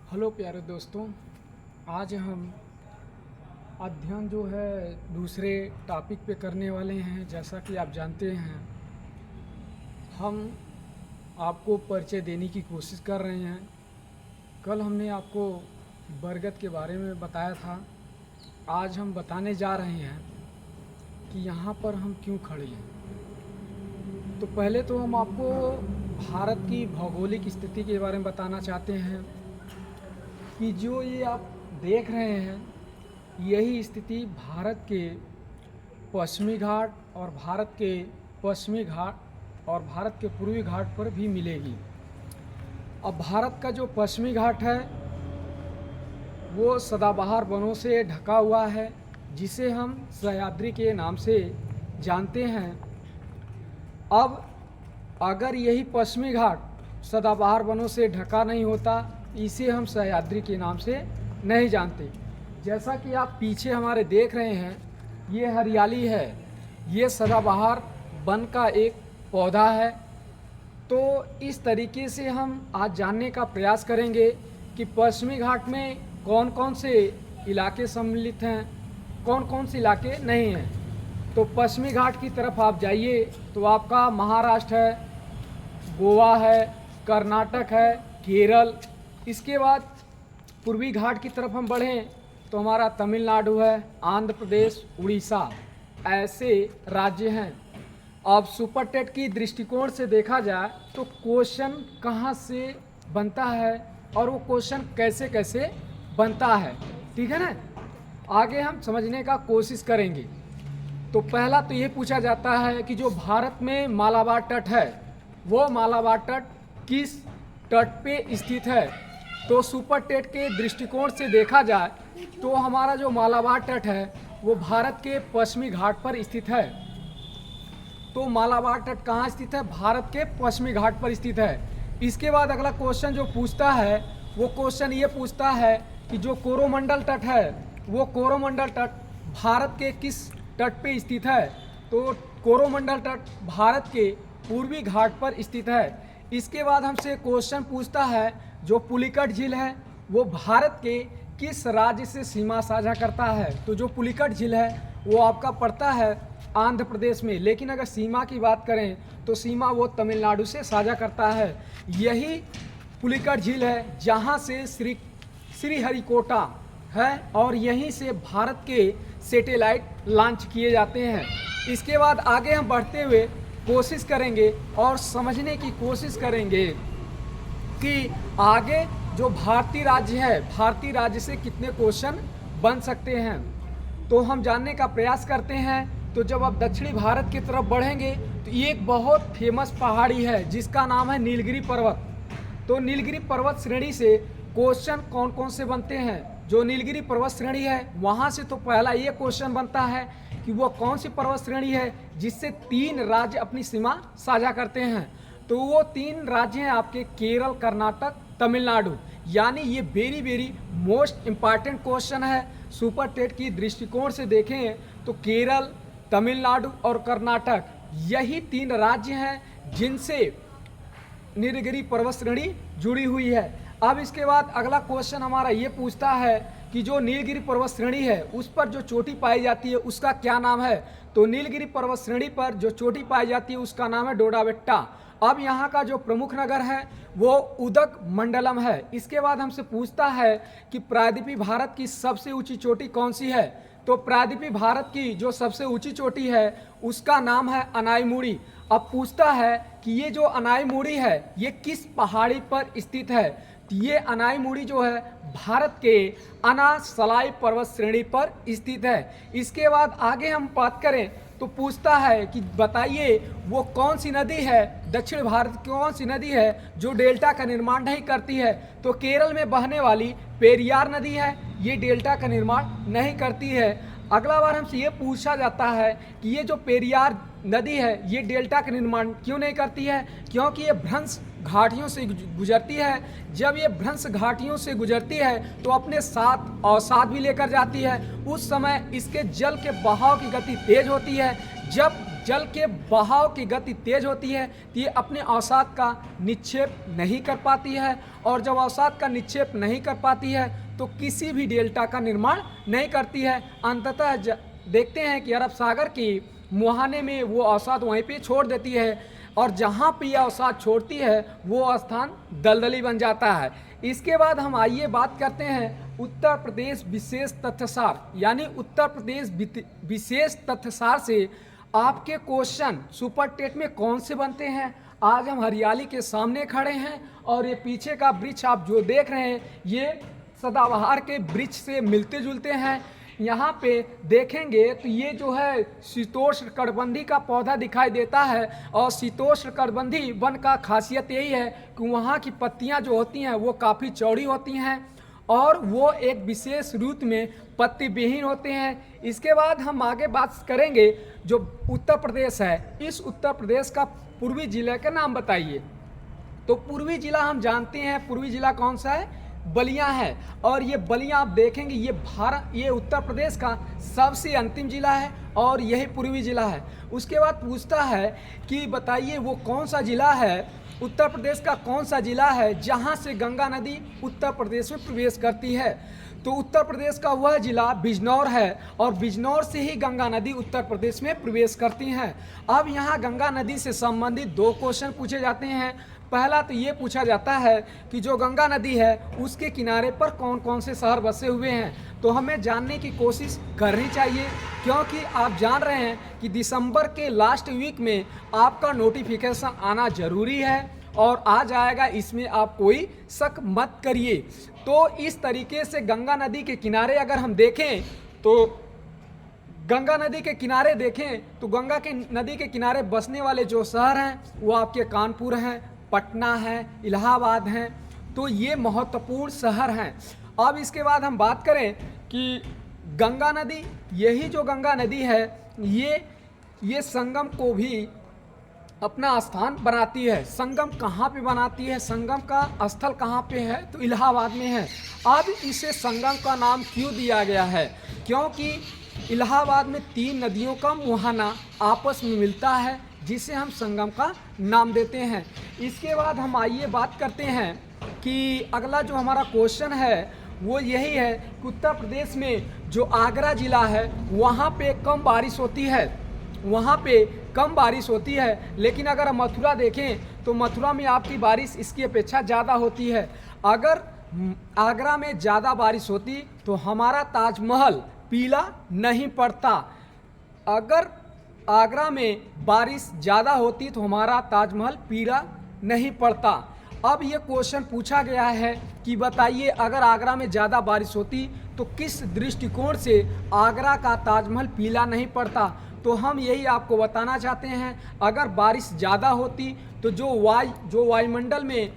Hello प्यारे दोस्तों। आज हम अध्ययन जो है दूसरे टॉपिक पे करने वाले हैं। जैसा कि आप जानते हैं, हम आपको परिचय देने की कोशिश कर रहे हैं। कल हमने आपको बरगद के बारे में बताया था। आज हम बताने जा रहे हैं कि यहाँ पर हम क्यों खड़े हैं। तो पहले तो हम आपको भारत की भौगोलिक स्थिति के बारे में बताना चाहते हैं कि जो ये आप देख रहे हैं, यही स्थिति भारत के पश्चिमी घाट और भारत के पश्चिमी घाट और भारत के पूर्वी घाट पर भी मिलेगी। अब भारत का जो पश्चिमी घाट है वो सदाबहार वनों से ढका हुआ है, जिसे हम सह्याद्री के नाम से जानते हैं। अब अगर यही पश्चिमी घाट सदाबहार वनों से ढका नहीं होता, इसे हम सह्याद्री के नाम से नहीं जानते। जैसा कि आप पीछे हमारे देख रहे हैं, ये हरियाली है, ये सदाबहार वन का एक पौधा है। तो इस तरीके से हम आज जानने का प्रयास करेंगे कि पश्चिमी घाट में कौन कौन से इलाके सम्मिलित हैं, कौन कौन से इलाके नहीं हैं। तो पश्चिमी घाट की तरफ आप जाइए तो आपका महाराष्ट्र है, गोवा है, कर्नाटक है, केरल। इसके बाद पूर्वी घाट की तरफ हम बढ़ें तो हमारा तमिलनाडु है, आंध्र प्रदेश, उड़ीसा, ऐसे राज्य हैं। अब सुपर टेट की दृष्टिकोण से देखा जाए तो क्वेश्चन कहाँ से बनता है और वो क्वेश्चन कैसे कैसे बनता है, ठीक है ना। आगे हम समझने का कोशिश करेंगे। तो पहला तो ये पूछा जाता है कि जो भारत में मालाबार तट है, वो मालाबार तट किस तट पे स्थित है। तो सुपर टेट के दृष्टिकोण से देखा जाए तो हमारा जो मालाबार तट है वो भारत के पश्चिमी घाट पर स्थित है। तो मालाबार तट कहाँ स्थित है? भारत के पश्चिमी घाट पर स्थित है। इसके बाद अगला क्वेश्चन जो पूछता है वो क्वेश्चन ये पूछता है कि जो कोरोमंडल तट है, वो कोरोमंडल तट भारत के किस तट पे स्थित है। तो कोरोमंडल तट भारत के पूर्वी घाट पर स्थित है। इसके बाद हमसे क्वेश्चन पूछता है जो पुलिकट झील है वो भारत के किस राज्य से सीमा साझा करता है। तो जो पुलिकट झील है वो आपका पड़ता है आंध्र प्रदेश में, लेकिन अगर सीमा की बात करें तो सीमा वो तमिलनाडु से साझा करता है। यही पुलिकट झील है जहाँ से श्रीहरिकोटा है और यहीं से भारत के सैटेलाइट लॉन्च किए जाते हैं। इसके बाद आगे हम बढ़ते हुए कोशिश करेंगे और समझने की कोशिश करेंगे कि आगे जो भारतीय राज्य है, भारतीय राज्य से कितने क्वेश्चन बन सकते हैं। तो हम जानने का प्रयास करते हैं। तो जब आप दक्षिणी भारत की तरफ बढ़ेंगे तो ये एक बहुत फेमस पहाड़ी है जिसका नाम है नीलगिरी पर्वत। तो नीलगिरी पर्वत श्रेणी से क्वेश्चन कौन कौन से बनते हैं? जो नीलगिरी पर्वत श्रेणी है वहाँ से तो पहला ये क्वेश्चन बनता है कि वो कौन सी पर्वत श्रेणी है जिससे 3 राज्य अपनी सीमा साझा करते हैं। तो वो 3 राज्य हैं आपके केरल, कर्नाटक, तमिलनाडु। यानी ये very very most important question है। सुपर टेट की दृष्टिकोण से देखें तो केरल, तमिलनाडु और कर्नाटक यही 3 राज्य हैं जिनसे नीलगिरी पर्वत श्रेणी जुड़ी हुई है। अब इसके बाद अगला क्वेश्चन हमारा ये पूछता है कि जो नीलगिरी पर्वत श्रेणी है उस पर जो चोटी पाई जाती है उसका क्या नाम है। तो नीलगिरी पर्वत श्रेणी पर जो चोटी पाई जाती है उसका नाम है डोडाबेट्टा। अब यहाँ का जो प्रमुख नगर है वो उदक मंडलम है। इसके बाद हमसे पूछता है कि प्रायद्वीपीय भारत की सबसे ऊंची चोटी कौन सी है। तो प्रायद्वीपीय भारत की जो सबसे ऊंची चोटी है उसका नाम है अनाईमुड़ी। अब पूछता है कि ये जो अनाईमुड़ी है ये किस पहाड़ी पर स्थित है। तो ये अनाईमुड़ी जो है भारत के अनासलाई पर्वत श्रेणी पर स्थित है। इसके बाद आगे हम बात करें तो पूछता है कि बताइए वो कौन सी नदी है, दक्षिण भारत की कौन सी नदी है जो डेल्टा का निर्माण नहीं करती है। तो केरल में बहने वाली पेरियार नदी है, ये डेल्टा का निर्माण नहीं करती है। अगला बार हमसे ये पूछा जाता है कि ये जो पेरियार नदी है ये डेल्टा का निर्माण क्यों नहीं करती है। क्योंकि ये भ्रंश घाटियों से गुजरती है। जब ये भ्रंश घाटियों से गुजरती है तो अपने साथ अवसाद भी लेकर जाती है। उस समय इसके जल के बहाव की गति तेज होती है। जब जल के बहाव की गति तेज होती है तो ये अपने अवसाद का निक्षेप नहीं कर पाती है, और जब अवसाद का निक्षेप नहीं कर पाती है तो किसी भी डेल्टा का निर्माण नहीं करती है। अंततः देखते हैं कि अरब सागर की मुहाने में वो अवसाद वहीं पे छोड़ देती है, और जहाँ पे यह अवसाद छोड़ती है वो स्थान दलदली बन जाता है। इसके बाद हम आइए बात करते हैं उत्तर प्रदेश विशेष तथ्यसार, यानी उत्तर प्रदेश विशेष तथ्यसार से आपके क्वेश्चन सुपर टेट में कौन से बनते हैं। आज हम हरियाली के सामने खड़े हैं और ये पीछे का वृक्ष आप जो देख रहे हैं ये सदाबहार के वृक्ष से मिलते जुलते हैं। यहाँ पे देखेंगे तो ये जो है शीतोष्ण कटिबंधी का पौधा दिखाई देता है, और शीतोष्ण कटिबंधी वन का खासियत यही है कि वहाँ की पत्तियाँ जो होती हैं वो काफ़ी चौड़ी होती हैं और वो एक विशेष ऋतु में पत्ती विहीन होते हैं। इसके बाद हम आगे बात करेंगे जो उत्तर प्रदेश है, इस उत्तर प्रदेश का पूर्वी जिले का नाम बताइए। तो पूर्वी जिला हम जानते हैं, पूर्वी जिला कौन सा है, बलिया है। और ये बलिया आप देखेंगे ये उत्तर प्रदेश का सबसे अंतिम जिला है और यही पूर्वी जिला है। उसके बाद पूछता है कि बताइए वो कौन सा जिला है, उत्तर प्रदेश का कौन सा जिला है जहाँ से गंगा नदी उत्तर प्रदेश में प्रवेश करती है। तो उत्तर प्रदेश का वह जिला बिजनौर है और बिजनौर से ही गंगा नदी उत्तर प्रदेश में प्रवेश करती हैं। अब यहाँ गंगा नदी से संबंधित दो क्वेश्चन पूछे जाते हैं। पहला तो ये पूछा जाता है कि जो गंगा नदी है उसके किनारे पर कौन कौन से शहर बसे हुए हैं। तो हमें जानने की कोशिश करनी चाहिए, क्योंकि आप जान रहे हैं कि दिसंबर के लास्ट वीक में आपका नोटिफिकेशन आना ज़रूरी है और आ जाएगा, इसमें आप कोई शक मत करिए। तो इस तरीके से गंगा नदी के किनारे अगर हम देखें तो गंगा नदी के किनारे देखें तो गंगा के नदी के किनारे बसने वाले जो शहर हैं वो आपके कानपुर हैं, पटना है, इलाहाबाद हैं। तो ये महत्वपूर्ण शहर हैं। अब इसके बाद हम बात करें कि गंगा नदी, यही जो गंगा नदी है ये संगम को भी अपना स्थान बनाती है। संगम कहाँ पे बनाती है, संगम का स्थल कहाँ पे है, तो इलाहाबाद में है। अब इसे संगम का नाम क्यों दिया गया है, क्योंकि इलाहाबाद में 3 नदियों का मुहाना आपस में मिलता है जिसे हम संगम का नाम देते हैं। इसके बाद हम आइए बात करते हैं कि अगला जो हमारा क्वेश्चन है वो यही है कि उत्तर प्रदेश में जो आगरा ज़िला है वहाँ पे कम बारिश होती है, वहाँ पे कम बारिश होती है। लेकिन अगर हम मथुरा देखें तो मथुरा में आपकी बारिश इसकी अपेक्षा ज़्यादा होती है। अगर आगरा में ज़्यादा बारिश होती तो हमारा ताजमहल पीला नहीं पड़ता। अगर आगरा में बारिश ज़्यादा होती तो हमारा ताजमहल पीला नहीं पड़ता। अब ये क्वेश्चन पूछा गया है कि बताइए अगर आगरा में ज़्यादा बारिश होती तो किस दृष्टिकोण से आगरा का ताजमहल पीला नहीं पड़ता। तो हम यही आपको बताना चाहते हैं, अगर बारिश ज़्यादा होती तो जो वायुमंडल में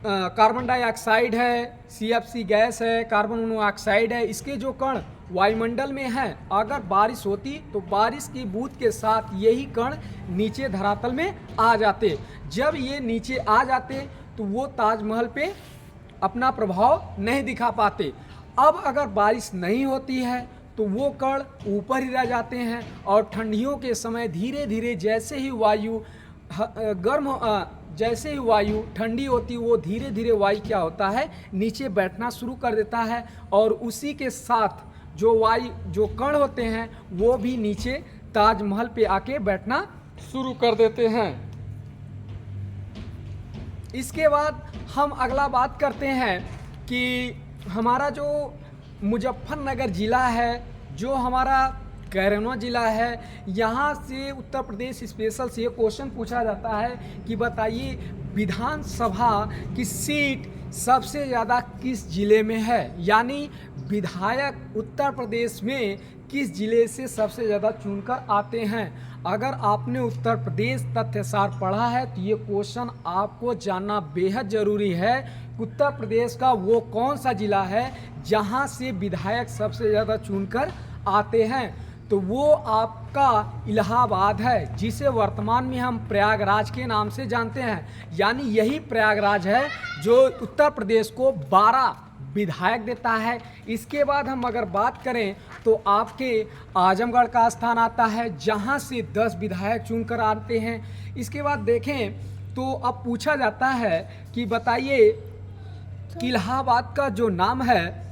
कार्बन डाइऑक्साइड है, CFC गैस है, कार्बन मोनोऑक्साइड है, इसके जो कण वायुमंडल में हैं, अगर बारिश होती तो बारिश की बूंद के साथ यही कण नीचे धरातल में आ जाते। जब ये नीचे आ जाते तो वो ताजमहल पे अपना प्रभाव नहीं दिखा पाते। अब अगर बारिश नहीं होती है तो वो कण ऊपर ही रह जाते हैं और ठंडियों के समय धीरे धीरे जैसे ही वायु ठंडी होती वो धीरे धीरे वायु क्या होता है नीचे बैठना शुरू कर देता है, और उसी के साथ जो कण होते हैं वो भी नीचे ताजमहल पे आके बैठना शुरू कर देते हैं। इसके बाद हम अगला बात करते हैं कि हमारा जो मुजफ्फरनगर ज़िला है, जो हमारा कैराना ज़िला है, यहाँ से उत्तर प्रदेश स्पेशल से ये क्वेश्चन पूछा जाता है कि बताइए विधानसभा की सीट सबसे ज़्यादा किस ज़िले में है, यानी विधायक उत्तर प्रदेश में किस ज़िले से सबसे ज़्यादा चुनकर आते हैं। अगर आपने उत्तर प्रदेश तथ्यसार पढ़ा है तो ये क्वेश्चन आपको जानना बेहद ज़रूरी है। उत्तर प्रदेश का वो कौन सा ज़िला है जहाँ से विधायक सबसे ज़्यादा चुनकर आते हैं, तो वो आपका इलाहाबाद है, जिसे वर्तमान में हम प्रयागराज के नाम से जानते हैं। यानी यही प्रयागराज है जो उत्तर प्रदेश को विधायक देता है। इसके बाद हम अगर बात करें तो आपके आजमगढ़ का स्थान आता है, जहां से 10 विधायक चुनकर आते हैं। इसके बाद देखें तो अब पूछा जाता है कि बताइए कि इलाहाबाद का जो नाम है